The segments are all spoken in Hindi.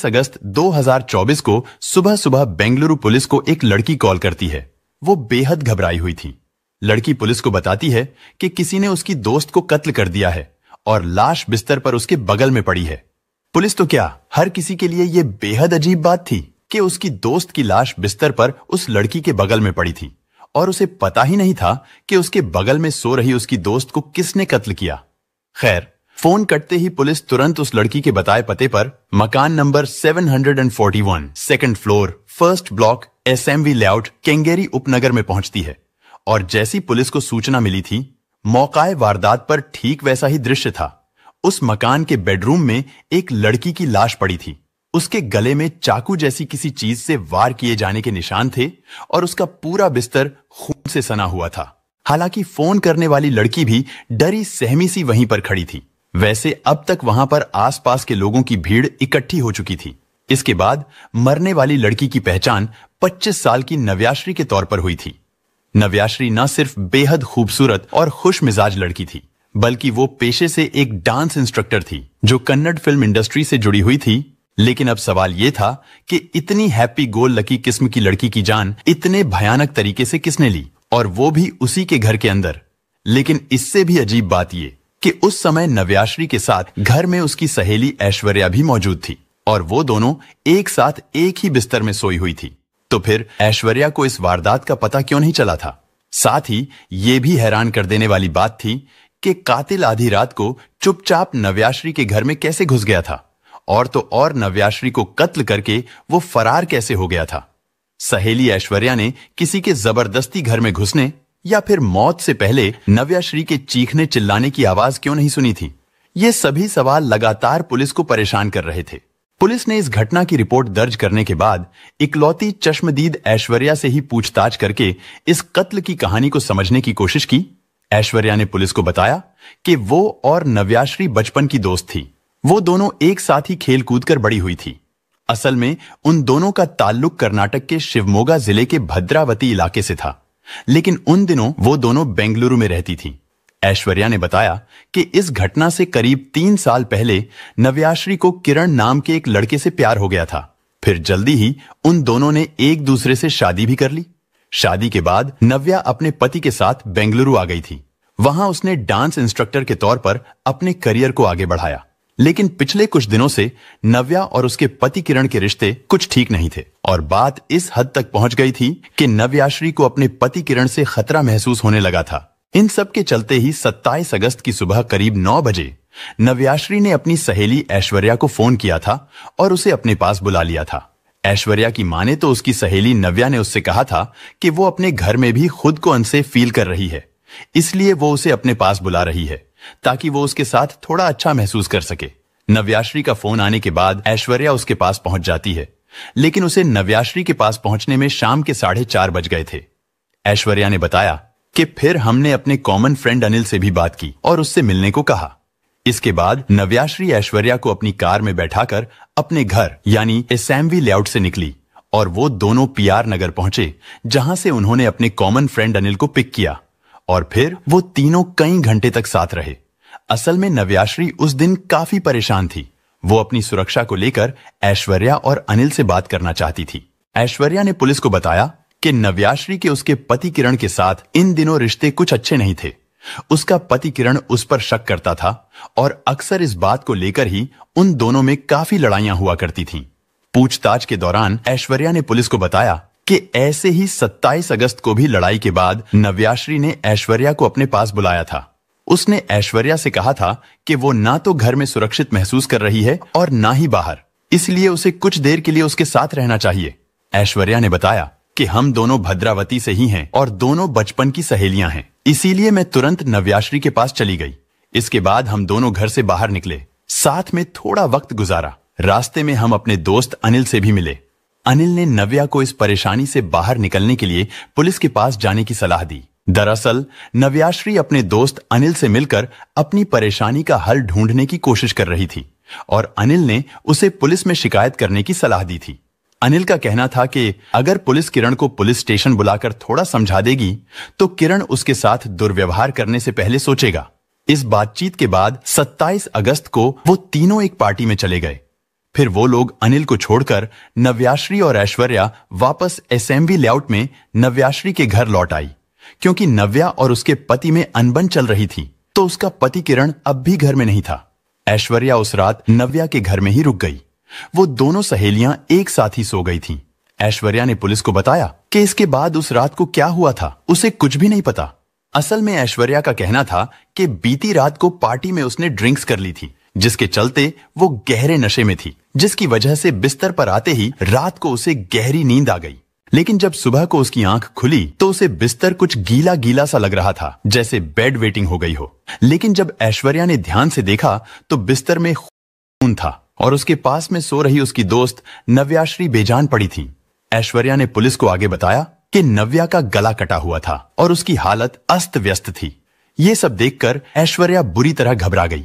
अगस्त 2024 को सुबह सुबह बेंगलुरु पुलिस को एक लड़की कॉल करती है। वो बेहद घबराई हुई थी। लड़की पुलिस को बताती है कि किसी ने उसकी दोस्त को कत्ल कर दिया है और लाश बिस्तर पर उसके बगल में पड़ी है। पुलिस तो क्या, हर किसी के लिए यह बेहद अजीब बात थी कि उसकी दोस्त की लाश बिस्तर पर उस लड़की के बगल में पड़ी थी और उसे पता ही नहीं था कि उसके बगल में सो रही उसकी दोस्त को किसने कत्ल किया। खैर, फोन कटते ही पुलिस तुरंत उस लड़की के बताए पते पर मकान number 741 second floor first block SMV layout Kengeri Upanagar में पहुंचती है और जैसी पुलिस को सूचना मिली थी, मौकाए वारदात पर ठीक वैसा ही दृश्य था। उस मकान के बेडरूम में एक लड़की की लाश पड़ी थी। उसके गले में चाकू जैसी किसी चीज से वार किए जाने के निशान थे और उसका पूरा बिस्तर खून से सना हुआ था। हालांकि फोन करने वाली लड़की भी डरी सहमी सी वहीं पर खड़ी थी। वैसे अब तक वहां पर आसपास के लोगों की भीड़ इकट्ठी हो चुकी थी। इसके बाद मरने वाली लड़की की पहचान 25 साल की नव्याश्री के तौर पर हुई थी। नव्याश्री न सिर्फ बेहद खूबसूरत और खुश मिजाज लड़की थी, बल्कि वो पेशे से एक डांस इंस्ट्रक्टर थी जो कन्नड़ फिल्म इंडस्ट्री से जुड़ी हुई थी। लेकिन अब सवाल यह था कि इतनी हैप्पी गोल लकी किस्म की लड़की की जान इतने भयानक तरीके से किसने ली, और वो भी उसी के घर के अंदर। लेकिन इससे भी अजीब बात यह कि उस समय नव्याश्री के साथ घर में उसकी सहेली ऐश्वर्या भी मौजूद थी और वो दोनों एक साथ एक ही बिस्तर में सोई हुई थी। तो फिर ऐश्वर्या को इस वारदात का पता क्यों नहीं चला था? साथ ही ये भी हैरान कर देने वाली बात थी कि कातिल आधी रात को चुपचाप नव्याश्री के घर में कैसे घुस गया था, और तो और नव्याश्री को कत्ल करके वो फरार कैसे हो गया था। सहेली ऐश्वर्या ने किसी के जबरदस्ती घर में घुसने या फिर मौत से पहले नव्याश्री के चीखने चिल्लाने की आवाज क्यों नहीं सुनी थी? ये सभी सवाल लगातार पुलिस को परेशान कर रहे थे। पुलिस ने इस घटना की रिपोर्ट दर्ज करने के बाद इकलौती चश्मदीद ऐश्वर्या से ही पूछताछ करके इस कत्ल की कहानी को समझने की कोशिश की। ऐश्वर्या ने पुलिस को बताया कि वो और नव्याश्री बचपन की दोस्त थी। वो दोनों एक साथ ही खेल कूद कर बड़ी हुई थी। असल में उन दोनों का ताल्लुक कर्नाटक के शिवमोगा जिले के भद्रावती इलाके से था, लेकिन उन दिनों वो दोनों बेंगलुरु में रहती थी। ऐश्वर्या ने बताया कि इस घटना से करीब 3 साल पहले नव्याश्री को किरण नाम के एक लड़के से प्यार हो गया था। फिर जल्दी ही उन दोनों ने एक दूसरे से शादी भी कर ली। शादी के बाद नव्या अपने पति के साथ बेंगलुरु आ गई थी। वहां उसने डांस इंस्ट्रक्टर के तौर पर अपने करियर को आगे बढ़ाया। लेकिन पिछले कुछ दिनों से नव्या और उसके पति किरण के रिश्ते कुछ ठीक नहीं थे और बात इस हद तक पहुंच गई थी कि नव्याश्री को अपने पति किरण से खतरा महसूस होने लगा था। इन सब के चलते ही 27 अगस्त की सुबह करीब 9 बजे नव्याश्री ने अपनी सहेली ऐश्वर्या को फोन किया था और उसे अपने पास बुला लिया था। ऐश्वर्या की माने तो उसकी सहेली नव्या ने उससे कहा था कि वो अपने घर में भी खुद को अनसेफ फील कर रही है, इसलिए वो उसे अपने पास बुला रही है ताकि वो उसके साथ थोड़ा अच्छा महसूस कर सके। नव्याश्री का फोन आने के बाद ऐश्वर्या उसके पास पहुंच जाती है, लेकिन उसे नव्याश्री के पास पहुंचने में शाम के 4:30 बज गए थे। ऐश्वर्या ने बताया कि फिर हमने अपने कॉमन फ्रेंड अनिल से भी बात की और उससे मिलने को कहा। इसके बाद नव्याश्री ऐश्वर्या को अपनी कार में बैठाकर अपने घर यानी एसएमवी लेआउट से निकली और वो दोनों पीआर नगर पहुंचे, जहां से उन्होंने अपने कॉमन फ्रेंड अनिल को पिक किया और फिर वो तीनों कई घंटे तक साथ रहे। असल में नव्याश्री उस दिन काफी परेशान थी। वो अपनी सुरक्षा को लेकर ऐश्वर्या और अनिल से बात करना चाहती थी। ऐश्वर्या ने पुलिस को बताया कि नव्याश्री के उसके पति किरण के साथ इन दिनों रिश्ते कुछ अच्छे नहीं थे। उसका पति किरण उस पर शक करता था और अक्सर इस बात को लेकर ही उन दोनों में काफी लड़ाइयां हुआ करती थीं। पूछताछ के दौरान ऐश्वर्या ने पुलिस को बताया कि ऐसे ही 27 अगस्त को भी लड़ाई के बाद नव्याश्री ने ऐश्वर्या को अपने पास बुलाया था। उसने ऐश्वर्या से कहा था कि वो ना तो घर में सुरक्षित महसूस कर रही है और ना ही बाहर, इसलिए उसे कुछ देर के लिए उसके साथ रहना चाहिए। ऐश्वर्या ने बताया कि हम दोनों भद्रावती से ही हैं और दोनों बचपन की सहेलियां हैं, इसीलिए मैं तुरंत नव्याश्री के पास चली गई। इसके बाद हम दोनों घर से बाहर निकले, साथ में थोड़ा वक्त गुजारा। रास्ते में हम अपने दोस्त अनिल से भी मिले। अनिल ने नव्या को इस परेशानी से बाहर निकलने के लिए पुलिस के पास जाने की सलाह दी। दरअसल नव्याश्री अपने दोस्त अनिल से मिलकर अपनी परेशानी का हल ढूंढने की कोशिश कर रही थी और अनिल ने उसे पुलिस में शिकायत करने की सलाह दी थी। अनिल का कहना था कि अगर पुलिस किरण को पुलिस स्टेशन बुलाकर थोड़ा समझा देगी तो किरण उसके साथ दुर्व्यवहार करने से पहले सोचेगा। इस बातचीत के बाद 27 अगस्त को वो तीनों एक पार्टी में चले गए। फिर वो लोग अनिल को छोड़कर नव्याश्री और ऐश्वर्या वापस एसएमवी लेआउट में नव्याश्री के घर लौट आई। क्योंकि नव्या और उसके पति में अनबन चल रही थी, तो उसका पति किरण अब भी घर में नहीं था। ऐश्वर्या उस रात नव्या के घर में ही रुक गई। वो दोनों सहेलियां एक साथ ही सो गई थीं। ऐश्वर्या ने पुलिस को बताया कि इसके बाद उस रात को क्या हुआ था उसे कुछ भी नहीं पता। असल में ऐश्वर्या का कहना था कि बीती रात को पार्टी में उसने ड्रिंक्स कर ली थी, जिसके चलते वो गहरे नशे में थी, जिसकी वजह से बिस्तर पर आते ही रात को उसे गहरी नींद आ गई। लेकिन जब सुबह को उसकी आंख खुली तो उसे बिस्तर कुछ गीला गीला सा लग रहा था, जैसे बेड वेटिंग हो गई हो। लेकिन जब ऐश्वर्या ने ध्यान से देखा तो बिस्तर में खून था और उसके पास में सो रही उसकी दोस्त नव्याश्री बेजान पड़ी थी। ऐश्वर्या ने पुलिस को आगे बताया कि नव्या का गला कटा हुआ था और उसकी हालत अस्त व्यस्त थी। ये सब देखकर ऐश्वर्या बुरी तरह घबरा गई,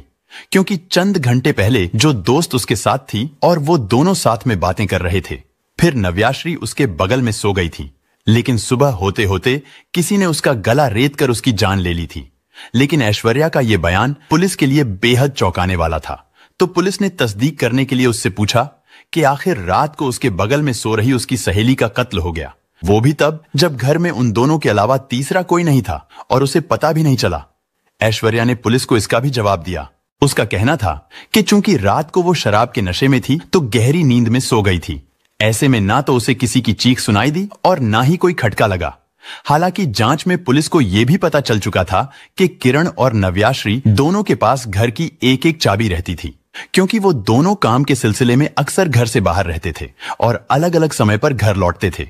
क्योंकि चंद घंटे पहले जो दोस्त उसके साथ थी और वो दोनों साथ में बातें कर रहे थे। फिर नव्याश्री उसके बगल में सो गई थी, लेकिन सुबह होते होते किसी ने उसका गला रेत कर उसकी जान ले ली थी। लेकिन ऐश्वर्या का यह बयान पुलिस के लिए बेहद चौंकाने वाला था। तो पुलिस ने तस्दीक करने के लिए उससे पूछा कि आखिर रात को उसके बगल में सो रही उसकी सहेली का कत्ल हो गया, वो भी तब जब घर में उन दोनों के अलावा तीसरा कोई नहीं था और उसे पता भी नहीं चला। ऐश्वर्या ने पुलिस को इसका भी जवाब दिया। उसका कहना था कि चूंकि रात को वो शराब के नशे में थी तो गहरी नींद में सो गई थी। ऐसे में ना तो उसे किसी की चीख सुनाई दी और ना ही कोई खटका लगा। हालांकि जांच में पुलिस को यह भी पता चल चुका था कि किरण और नव्याश्री दोनों के पास घर की एक एक चाबी रहती थी, क्योंकि वो दोनों काम के सिलसिले में अक्सर घर से बाहर रहते थे और अलग अलग समय पर घर लौटते थे।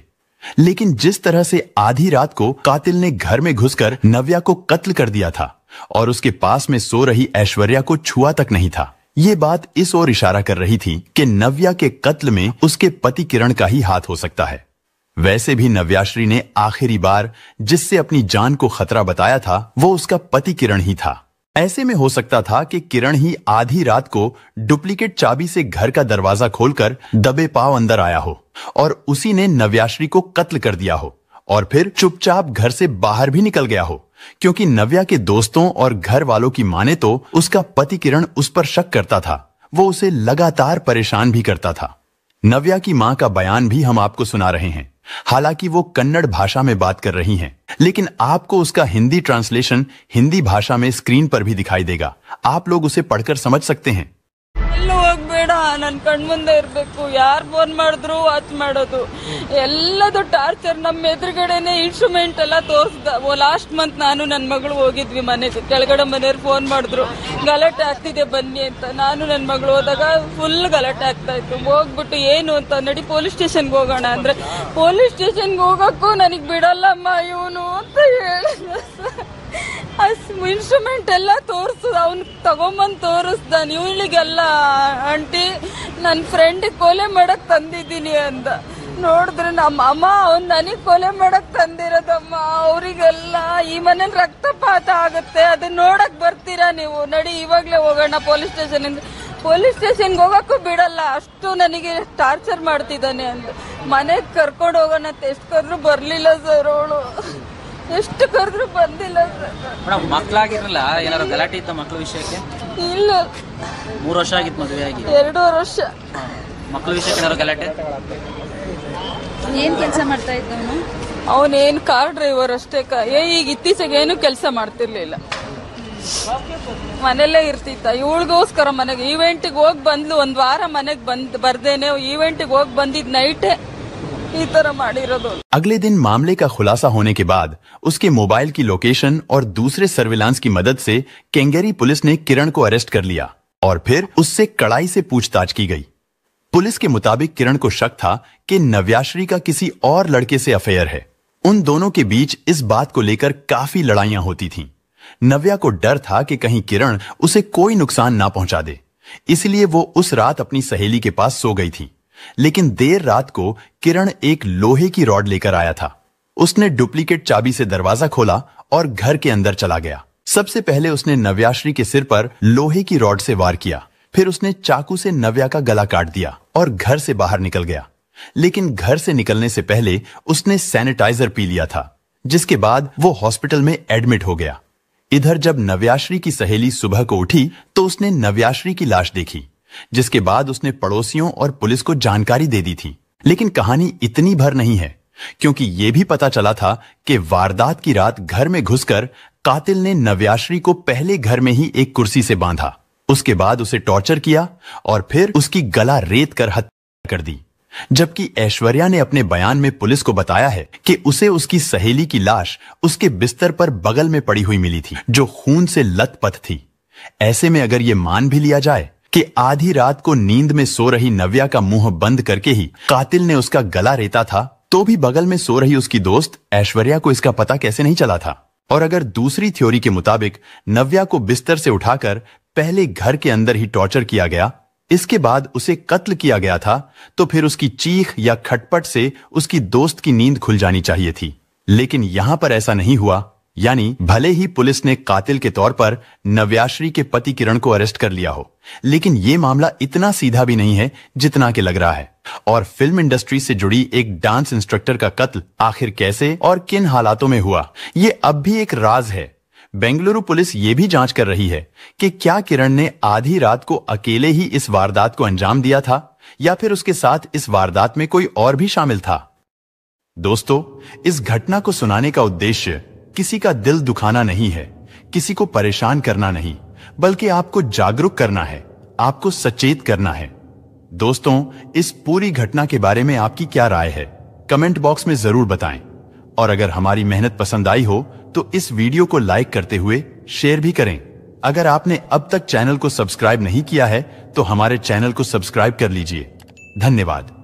लेकिन जिस तरह से आधी रात को कातिल ने घर में घुसकर नव्या को कत्ल कर दिया था और उसके पास में सो रही ऐश्वर्या को छुआ तक नहीं था, ये बात इस ओर इशारा कर रही थी कि नव्या के कत्ल में उसके पति किरण का ही हाथ हो सकता है। वैसे भी नव्याश्री ने आखिरी बार जिससे अपनी जान को खतरा बताया था वो उसका पति किरण ही था। ऐसे में हो सकता था कि किरण ही आधी रात को डुप्लीकेट चाबी से घर का दरवाजा खोलकर दबे पांव अंदर आया हो और उसी ने नव्याश्री को कत्ल कर दिया हो और फिर चुपचाप घर से बाहर भी निकल गया हो, क्योंकि नव्या के दोस्तों और घर वालों की माने तो उसका पति किरण उस पर शक करता था। वो उसे लगातार परेशान भी करता था। नव्या की मां का बयान भी हम आपको सुना रहे हैं। हालांकि वो कन्नड़ भाषा में बात कर रही हैं, लेकिन आपको उसका हिंदी ट्रांसलेशन हिंदी भाषा में स्क्रीन पर भी दिखाई देगा। आप लोग उसे पढ़कर समझ सकते हैं। ಹೋಗ್ಬೇಡ, ನನ್ ಕಣ್ಮುಂದೆ ಇರ್ಬೇಕು, ಯಾರು ಫೋನ್ ಮಾಡಿದ್ರು ವಾಚ್ ಮಾಡೋದು, ಎಲ್ಲದು ಟಾರ್ಚರ್. ನಮ್ಮ ಎದುರುಗಡೆನೆ ಇನ್ಸ್ಟ್ರೂಮೆಂಟ್ ಎಲ್ಲ ತೋರಿಸ್ದ. ಲಾಸ್ಟ್ ಮಂತ್ ನಾನು ನನ್ನ ಮಗಳು ಹೋಗಿದ್ವಿ ಮನೆಗೆ, ಕೆಳಗಡೆ ಮನೆಯವ್ರು ಫೋನ್ ಮಾಡಿದ್ರು ಗಲಾಟೆ ಆಗ್ತಿದೆ ಬನ್ನಿ ಅಂತ. ನಾನು ನನ್ನ ಮಗಳು ಹೋದಾಗ ಫುಲ್ ಗಲಾಟೆ ಆಗ್ತಾ ಇತ್ತು. ಹೋಗ್ಬಿಟ್ಟು ಏನು ಅಂತ ನಡಿ ಪೊಲೀಸ್ ಸ್ಟೇಷನ್ಗೆ ಹೋಗೋಣ ಅಂದ್ರೆ ಪೊಲೀಸ್ ಸ್ಟೇಷನ್ಗೆ ಹೋಗಕ್ಕೂ ನನಗ್ ಬಿಡಲ್ಲಮ್ಮ ಇವನು ಅಂತ ಹೇಳಿದ. ಇನ್ಸ್ಟ್ರೂಮೆಂಟ್ ಎಲ್ಲ ತೋರಿಸ್ದ, ಅವ್ನ್ ತಗೊಂಬಂದ್ ತೋರಿಸ್ದ. ಇವಳಿಗೆಲ್ಲ ಆಂಟಿ ನನ್ನ ಫ್ರೆಂಡ್ ಕೊಲೆ ಮಾಡಕ್ ತಂದಿದ್ದೀನಿ ಅಂದ. ನೋಡಿದ್ರೆ ನಮ್ಮ ಅಮ್ಮ ಅವ್ನ್ ನನಗ್ ಕೊಲೆ ಮಾಡಕ್ ತಂದಿರೋದಮ್ಮ. ಅವರಿಗೆಲ್ಲ ಈ ಮನೇಲಿ ರಕ್ತಪಾತ ಆಗುತ್ತೆ, ಅದನ್ನ ನೋಡಕ್ ಬರ್ತೀರಾ ನೀವು? ನಡಿ ಇವಾಗ್ಲೇ ಹೋಗೋಣ ಪೊಲೀಸ್ ಸ್ಟೇಷನ್ ಇಂದ. ಪೊಲೀಸ್ ಸ್ಟೇಷನ್ಗೆ ಹೋಗಕ್ಕೂ ಬಿಡಲ್ಲ, ಅಷ್ಟು ನನಗೆ ಟಾರ್ಚರ್ ಮಾಡ್ತಿದ್ದಾನೆ ಅಂತ. ಮನೆಗೆ ಕರ್ಕೊಂಡು ಹೋಗೋಣ ಅಂತ ಎಷ್ಟು ಕರೆದ್ರು ಬರ್ಲಿಲ್ಲ ಸರ್. ಅವಳು ಎಷ್ಟು ಕರೆದ್ರು ಬಂದಿಲ್ಲ ಸರ್. ಮೇಡಮ್, ಮಕ್ಕಳಾಗಿರಲ್ಲ, ಏನಾದ್ರು ಗಲಾಟೆ ಇತ್ತ ಮಕ್ಕಳ ವಿಷಯಕ್ಕೆ? ಇಲ್ಲ, 3 ವರ್ಷ ಆಗಿತ್ತು ಮದುವೆ ಆಗಿ. 2 ವರ್ಷ. ಮಕ್ಕಳ ವಿಷಯಕ್ಕೆ ಏನಾದ್ರು ಗಲಾಟೆ? ಏನ್ ಕೆಲಸ ಮಾಡ್ತಾ ಇದ್ದವನು? ಅವನೇನ್ ಕಾರ್ ಡ್ರೈವರ್ ಅಷ್ಟೇ. ಈಗ ಇತ್ತೀಚೆಗೆ ಏನು ಕೆಲಸ ಮಾಡ್ತಿರ್ಲಿಲ್ಲ, ಮನೆಯಲ್ಲೇ ಇರ್ತಿತ್ತ. ಇವಳಿಗೋಸ್ಕರ ಮನೆಗೆ ಈವೆಂಟಿಗೆ ಹೋಗಿ ಬಂದ್ಲು. 1 ವಾರ ಮನೆಗೆ ಬರ್ದೇನೆ ಈವೆಂಟಿಗೆ ಹೋಗಿ ಬಂದಿದ್ ನೈಟೇ ಈ ತರ ಮಾಡಿರೋದು। अगले दिन मामले का खुलासा होने के बाद उसके मोबाइल की लोकेशन और दूसरे सर्विलांस की मदद से केंगेरी पुलिस ने किरण को अरेस्ट कर लिया और फिर उससे कड़ाई से पूछताछ की गई। पुलिस के मुताबिक किरण को शक था कि नव्याश्री का किसी और लड़के से अफेयर है। उन दोनों के बीच इस बात को लेकर काफी लड़ाइयां होती थीं। नव्या को डर था कि कहीं किरण उसे कोई नुकसान ना पहुंचा दे, इसलिए वो उस रात अपनी सहेली के पास सो गई थी। लेकिन देर रात को किरण एक लोहे की रॉड लेकर आया था। उसने डुप्लीकेट चाबी से दरवाजा खोला और घर के अंदर चला गया। सबसे पहले उसने नव्याश्री के सिर पर लोहे की रॉड से वार किया, फिर उसने चाकू से नव्या का गला काट दिया और घर से बाहर निकल गया। लेकिन घर से निकलने से पहले उसने सैनिटाइजर पी लिया था, जिसके बाद वो हॉस्पिटल में एडमिट हो गया। इधर जब नव्याश्री की सहेली सुबह को उठी तो उसने नव्याश्री की लाश देखी, जिसके बाद उसने पड़ोसियों और पुलिस को जानकारी दे दी थी। लेकिन कहानी इतनी भर नहीं है, क्योंकि यह भी पता चला था कि वारदात की रात घर में घुसकर कातिल ने नव्याश्री को पहले घर में ही एक कुर्सी से बांधा, उसके बाद उसे टॉर्चर किया और फिर उसकी गला रेत कर हत्या कर दी। जबकि ऐश्वर्या ने अपने बयान में पुलिस को बताया है कि उसे उसकी सहेली की लाश उसके बिस्तर पर बगल में पड़ी हुई मिली थी, जो खून से लथपथ थी। ऐसे में अगर यह मान भी लिया जाए कि आधी रात को नींद में सो रही नव्या का मुंह बंद करके ही कातिल ने उसका गला रेता था, तो भी बगल में सो रही उसकी दोस्त ऐश्वर्या को इसका पता कैसे नहीं चला था? और अगर दूसरी थ्योरी के मुताबिक नव्या को बिस्तर से उठाकर पहले घर के अंदर ही टॉर्चर किया गया, इसके बाद उसे कत्ल किया गया था, तो फिर उसकी चीख या खटपट से उसकी दोस्त की नींद खुल जानी चाहिए थी। लेकिन यहां पर ऐसा नहीं हुआ। यानी भले ही पुलिस ने कातिल के तौर पर नव्याश्री के पति किरण को अरेस्ट कर लिया हो, लेकिन यह मामला इतना सीधा भी नहीं है जितना कि लग रहा है। और फिल्म इंडस्ट्री से जुड़ी एक डांस इंस्ट्रक्टर का कत्ल आखिर कैसे और किन हालातों में हुआ, ये अब भी एक राज है। बेंगलुरु पुलिस ये भी जांच कर रही है कि क्या किरण ने आधी रात को अकेले ही इस वारदात को अंजाम दिया था, या फिर उसके साथ इस वारदात में कोई और भी शामिल था। दोस्तों, इस घटना को सुनाने का उद्देश्य किसी का दिल दुखाना नहीं है, किसी को परेशान करना नहीं, बल्कि आपको जागरूक करना है, आपको सचेत करना है। दोस्तों, इस पूरी घटना के बारे में आपकी क्या राय है, कमेंट बॉक्स में जरूर बताएं। और अगर हमारी मेहनत पसंद आई हो तो इस वीडियो को लाइक करते हुए शेयर भी करें। अगर आपने अब तक चैनल को सब्सक्राइब नहीं किया है तो हमारे चैनल को सब्सक्राइब कर लीजिए। धन्यवाद।